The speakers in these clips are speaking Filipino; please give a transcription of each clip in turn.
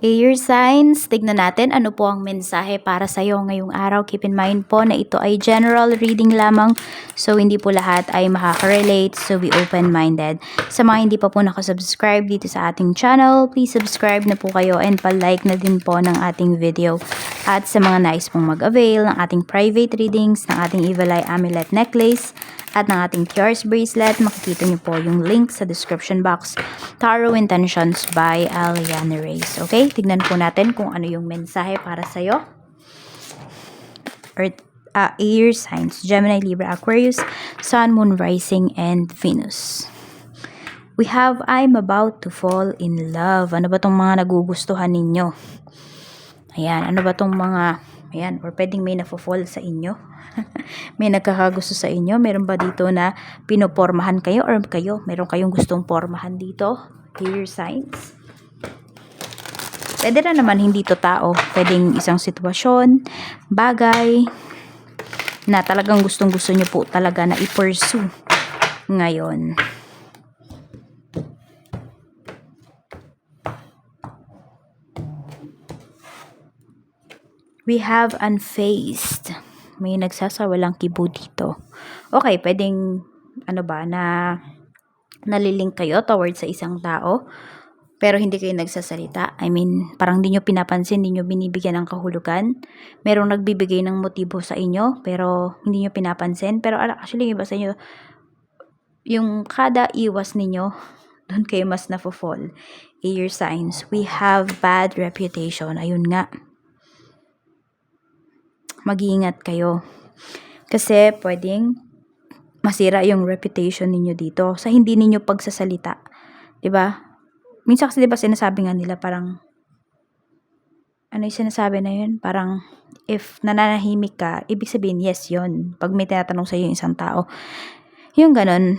Air signs, tignan natin ano po ang mensahe para sa iyo ngayong araw. Keep in mind po na ito ay general reading lamang, so hindi po lahat ay makaka-relate, so be open-minded. Sa mga hindi pa po nakasubscribe dito sa ating channel, please subscribe na po kayo and pa-like na din po ng ating video. At sa mga nais pong mag-avail ng ating private readings, ng ating Evil Eye Amulet Necklace, at ng ating Tears Bracelet, makikita niyo po yung link sa description box. Tarot Intentions by Aliana Reyes. Okay, tignan po natin kung ano yung mensahe para sa'yo. Earth, air signs, Gemini, Libra, Aquarius, Sun, Moon, Rising, and Venus. We have, I'm about to fall in love. Ano ba tong mga nagugustuhan ninyo? Ayan, ano ba tong mga, ayan, or pwedeng may nafo-fall sa inyo. May nagkakagusto sa inyo? Meron ba dito na pinopormahan kayo or kayo? Meron kayong gustong pormahan dito? Air signs. Pwede na naman hindi to tao. Pwedeng isang sitwasyon, bagay, na talagang gustong-gusto nyo po talaga na i-pursue ngayon. We have unfazed. May nagsasawalang kibo dito. Okay, pwedeng ano ba na nalilink kayo towards sa isang tao pero hindi kayo nagsasalita. I mean, parang hindi nyo pinapansin, hindi nyo binibigyan ng kahulugan. Merong nagbibigay ng motibo sa inyo pero hindi nyo pinapansin. Pero actually, iba sa inyo, yung kada iwas ninyo, doon kayo mas nafo-fall. Air signs, we have bad reputation. Ayun nga. Mag-iingat kayo. Kasi pwedeng masira yung reputation ninyo dito sa hindi ninyo pagsasalita. 'Di ba? Minsan kasi 'di ba sinasabi nga nila parang ano yung sinasabi na yun? Parang if nananahimik ka, ibig sabihin yes yun. Pag may tinatanong sa iyo yung isang tao. Yung ganun.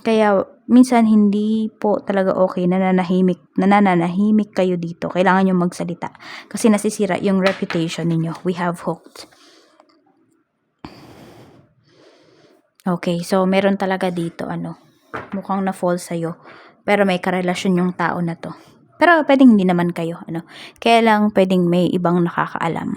Kaya minsan hindi po talaga okay na nananahimik kayo dito. Kailangan nyo magsalita. Kasi nasisira yung reputation ninyo. We have hooked. Okay, so meron talaga dito mukhang na-fall sa'yo. Pero may karelasyon yung tao na to. Pero pwedeng hindi naman kayo, Kaya lang pwedeng may ibang nakakaalam.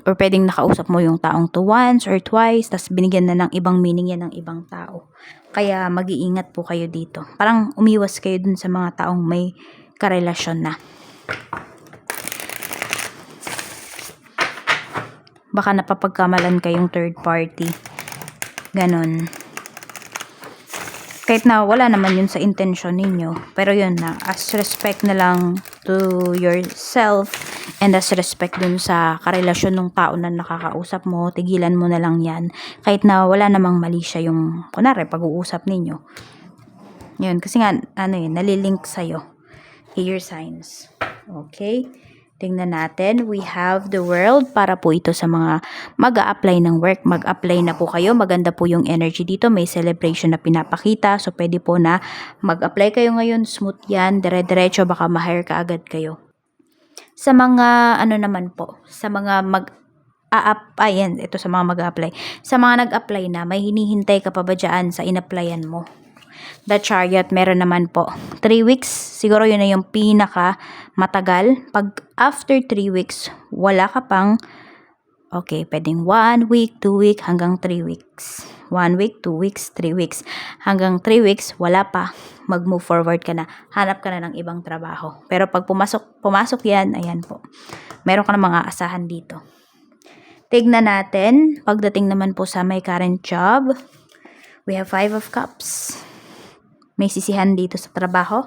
Or pwedeng nakausap mo yung taong to once or twice, tas binigyan na ng ibang meaning yan ng ibang tao. Kaya mag-iingat po kayo dito. Parang umiwas kayo dun sa mga taong may karelasyon na. Baka napapagkamalan kayong third party. Ganon. Kahit na wala naman yun sa intention ninyo. Pero yun na, as respect na lang to yourself and as respect dun sa karelasyon ng tao na nakakausap mo, tigilan mo na lang yan. Kahit na wala namang mali siya yung, kunwari, pag-uusap ninyo. Yun, kasi nga, nalilink sa'yo. Air signs. Okay? Tingnan natin, we have the world para po ito sa mga mag-a-apply ng work. Mag-apply na po kayo. Maganda po yung energy dito. May celebration na pinapakita. So, pwede po na mag-apply kayo ngayon. Smooth yan. Dire-diretso. Baka ma-hire ka agad kayo. Sa mga, naman po, sa mga ayan, ito sa mga mag-a-apply. Sa mga nag-apply na, may hinihintay ka pa ba dyan sa in-applyan mo? The Chariot, meron naman po. 3 weeks, siguro yun na yung pinaka matagal. Pag after 3 weeks, wala ka pang, okay, pwedeng 1 week, 2 week, hanggang 3 weeks. 1 week, 2 weeks, 3 weeks. Hanggang 3 weeks, wala pa. Mag-move forward ka na. Hanap ka na ng ibang trabaho. Pero pag pumasok yan, ayan po. Meron ka na mga asahan dito. Tignan natin, pagdating naman po sa may current job, we have 5 of Cups. May sisihan dito sa trabaho.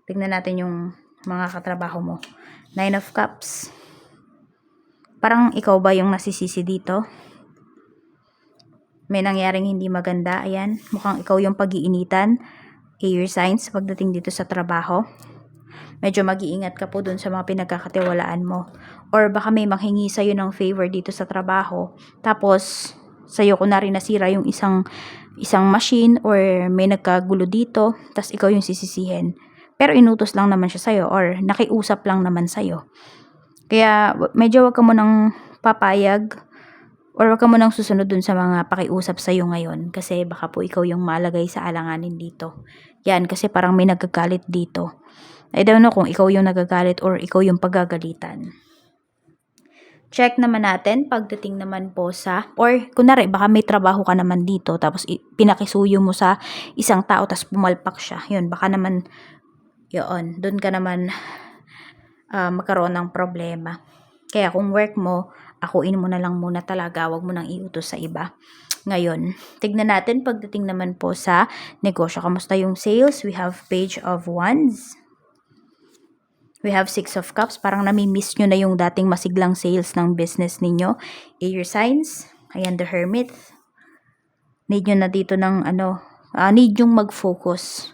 Tignan natin yung mga katrabaho mo. 9 of Cups. Parang ikaw ba yung nasisisi dito? May nangyaring hindi maganda. Ayan, mukhang ikaw yung pag-iinitan. Air signs pagdating dito sa trabaho. Medyo mag-iingat ka po dun sa mga pinagkakatiwalaan mo. Or baka may manghingi sa'yo ng favor dito sa trabaho. Tapos, sa'yo kunwari nasira yung isang machine or may nagkagulo dito, tas ikaw yung sisisihin. Pero inutos lang naman siya sa'yo or nakiusap lang naman sa'yo. Kaya medyo wag ka mo nang papayag or wag ka mo nang susunod dun sa mga pakiusap sa'yo ngayon kasi baka po ikaw yung malagay sa alanganin dito. Yan, kasi parang may nagkagalit dito. I don't know kung ikaw yung nagagalit or ikaw yung pagagalitan. Check naman natin pagdating naman po sa, or kunwari baka may trabaho ka naman dito tapos pinakisuyo mo sa isang tao tapos pumalpak siya. Yun, baka naman yun, doon ka naman magkaroon ng problema. Kaya kung work mo, akuin mo na lang muna talaga, wag mo nang iutos sa iba. Ngayon, tignan natin pagdating naman po sa negosyo. Kamusta yung sales? We have Page of Wands. We have Six of Cups. Parang nami-miss nyo na yung dating masiglang sales ng business ninyo. Air signs. Ayan, the Hermit. Need nyo na dito ng need yung mag-focus.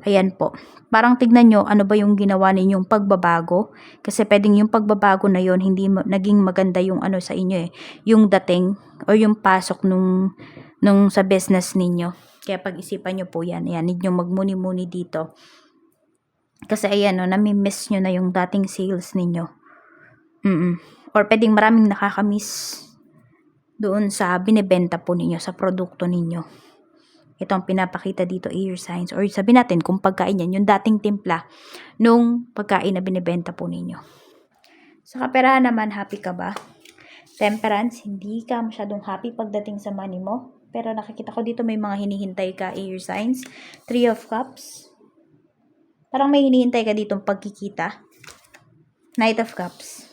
Ayan po. Parang tignan nyo ano ba yung ginawa ninyong pagbabago. Kasi pwedeng yung pagbabago na yon hindi naging maganda yung sa inyo eh. Yung dating or yung pasok nung sa business ninyo. Kaya pag-isipan nyo po yan. Ayan, need nyo magmuni-muni dito. Kasi ayan, nami-miss nyo na yung dating sales ninyo. Or pwedeng maraming nakakamiss doon sa binibenta po ninyo, sa produkto ninyo. Ito ang pinapakita dito, air signs. Or sabihin natin, kung pagkain yan, yung dating timpla nung pagkain na binibenta po ninyo. Sa kaperahan naman, happy ka ba? Temperance, hindi ka masyadong happy pagdating sa money mo. Pero nakikita ko dito may mga hinihintay ka, air signs. Three of Cups. Parang may hinihintay ka ditong pagkikita. Knight of Cups.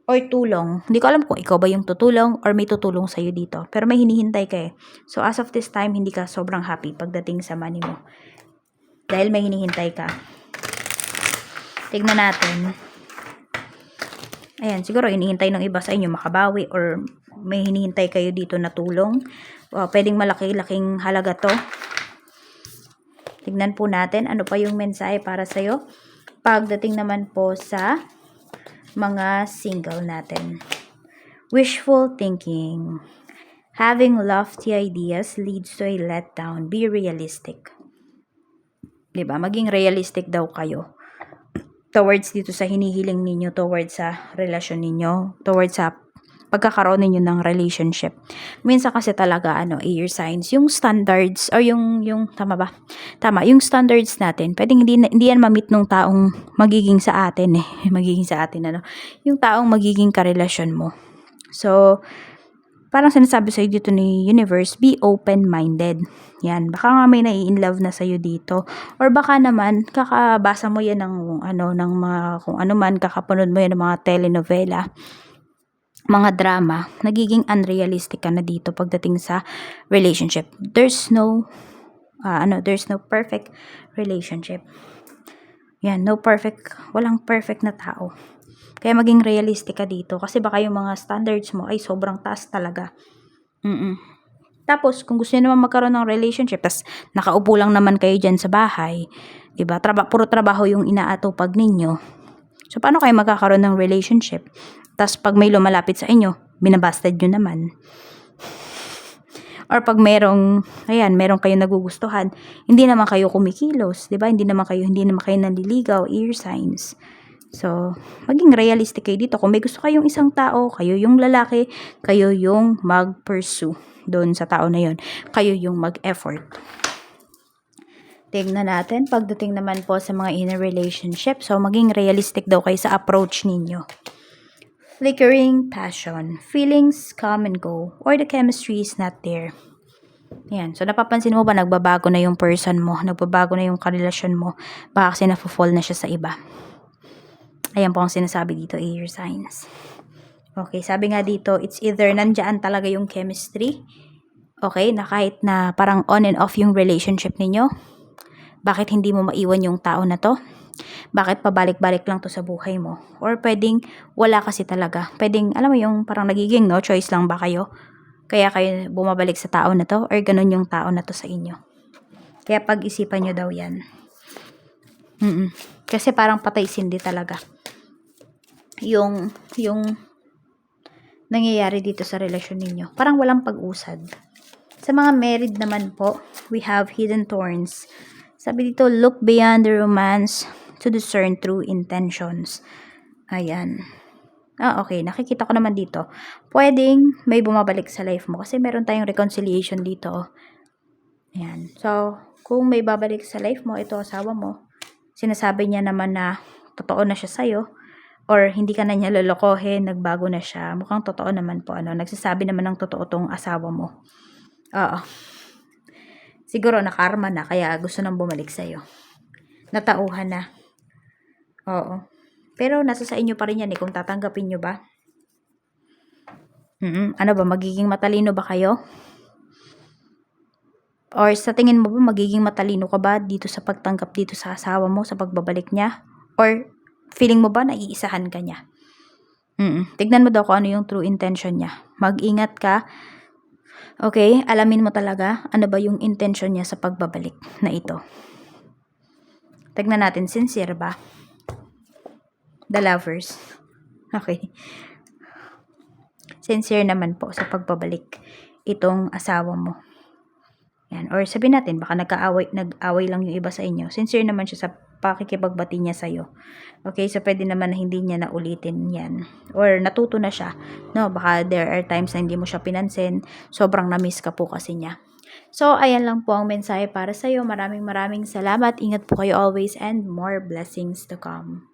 Or tulong. Hindi ko alam kung ikaw ba yung tutulong or may tutulong sa'yo dito. Pero may hinihintay ka eh. So, as of this time, hindi ka sobrang happy pagdating sa money mo. Dahil may hinihintay ka. Tignan natin. Ayan, siguro hinihintay ng iba sa inyo makabawi or may hinihintay kayo dito na tulong. Pwedeng malaki-laking halaga to. Tignan po natin ano pa yung mensahe para sa'yo. Pagdating naman po sa mga single natin. Wishful thinking. Having lofty ideas leads to a letdown. Be realistic. Diba? Maging realistic daw kayo. Towards dito sa hinihiling ninyo, towards sa relasyon ninyo, towards sa pagkakaroon ninyo ng relationship. Minsan kasi talaga air signs, yung standards or yung tama ba? Tama, yung standards natin. Pwedeng hindi yan ma-meet nung taong magiging sa atin eh. Magiging sa atin yung taong magiging karelasyon mo. So, parang sinasabi sa'yo dito ni universe, be open-minded. Yan, baka nga may nai-inlove na sa'yo dito. Or baka naman, kakabasa mo yan ng mga, kung ano man, kakapanood mo yan ng mga telenovela, mga drama, nagiging unrealistic ka na dito pagdating sa relationship. There's no perfect relationship. Yan, walang perfect na tao. Kaya maging realistic ka dito kasi baka yung mga standards mo ay sobrang taas talaga. Tapos, kung gusto niyo naman magkaroon ng relationship, tas nakaupo lang naman kayo dyan sa bahay, diba? Puro trabaho yung inaatupag ninyo. So, paano kayo magkakaroon ng relationship? Tas, pag may lumalapit sa inyo, binabasted nyo naman. Or pag merong kayo nagugustuhan, hindi naman kayo kumikilos, diba? Hindi naman kayo nanliligaw, air signs. So, maging realistic kayo dito. Kung may gusto kayong isang tao, kayo yung lalaki, kayo yung mag-pursue doon sa tao na yun. Kayo yung mag-effort. Tingnan natin, pagdating naman po sa mga in a relationship, so maging realistic daw kayo sa approach ninyo. Flickering passion. Feelings come and go, or the chemistry is not there. Yan. So, napapansin mo ba, nagbabago na yung person mo, nagbabago na yung karelasyon mo, baka kasi na-fall na siya sa iba. Ayan po ang sinasabi dito, air signs. Okay, sabi nga dito, it's either nandyan talaga yung chemistry, okay, na kahit na parang on and off yung relationship ninyo, bakit hindi mo maiwan yung tao na to? Bakit pabalik-balik lang to sa buhay mo? Or pwedeng wala kasi talaga. Pwedeng, alam mo yung parang nagiging no choice lang ba kayo? Kaya kayo bumabalik sa tao na to? Or ganun yung tao na to sa inyo? Kaya pag-isipan nyo daw yan. Kasi parang patay sindi talaga yung nangyayari dito sa relasyon ninyo. Parang walang pag-usad. Sa mga married naman po, we have hidden thorns. Sabi dito, look beyond the romance to discern true intentions. Ayan. Okay. Nakikita ko naman dito. Pwedeng may bumabalik sa life mo kasi meron tayong reconciliation dito. Ayan. So, kung may babalik sa life mo, ito asawa mo, sinasabi niya naman na totoo na siya sa'yo, or hindi ka na niya lolokohin, nagbago na siya. Mukhang totoo naman po, nagsasabi naman ng totoo tong asawa mo. Oo. Siguro nakarma na, kaya gusto nang bumalik sa'yo. Natauhan na. Oo. Pero nasa sa inyo pa rin yan kung tatanggapin nyo ba. Ano ba, magiging matalino ba kayo? Or sa tingin mo ba, magiging matalino ka ba dito sa pagtanggap dito sa asawa mo, sa pagbabalik niya? Or feeling mo ba naiisahan ka niya? Tignan mo daw kung ano yung true intention niya. Mag-ingat ka. Okay, alamin mo talaga ano ba yung intention niya sa pagbabalik na ito. Tignan natin, sincere ba? The Lovers. Okay. Sincere naman po sa pagbabalik itong asawa mo. Yan. Or sabihin natin, baka nag-away lang yung iba sa inyo. Sincere naman siya sa pakikipagbati niya sa'yo. Okay, so pwede naman na hindi niya naulitin yan. Or natuto na siya. No, baka there are times na hindi mo siya pinansin. Sobrang na-miss ka po kasi niya. So, ayan lang po ang mensahe para sa'yo. Maraming salamat. Ingat po kayo always and more blessings to come.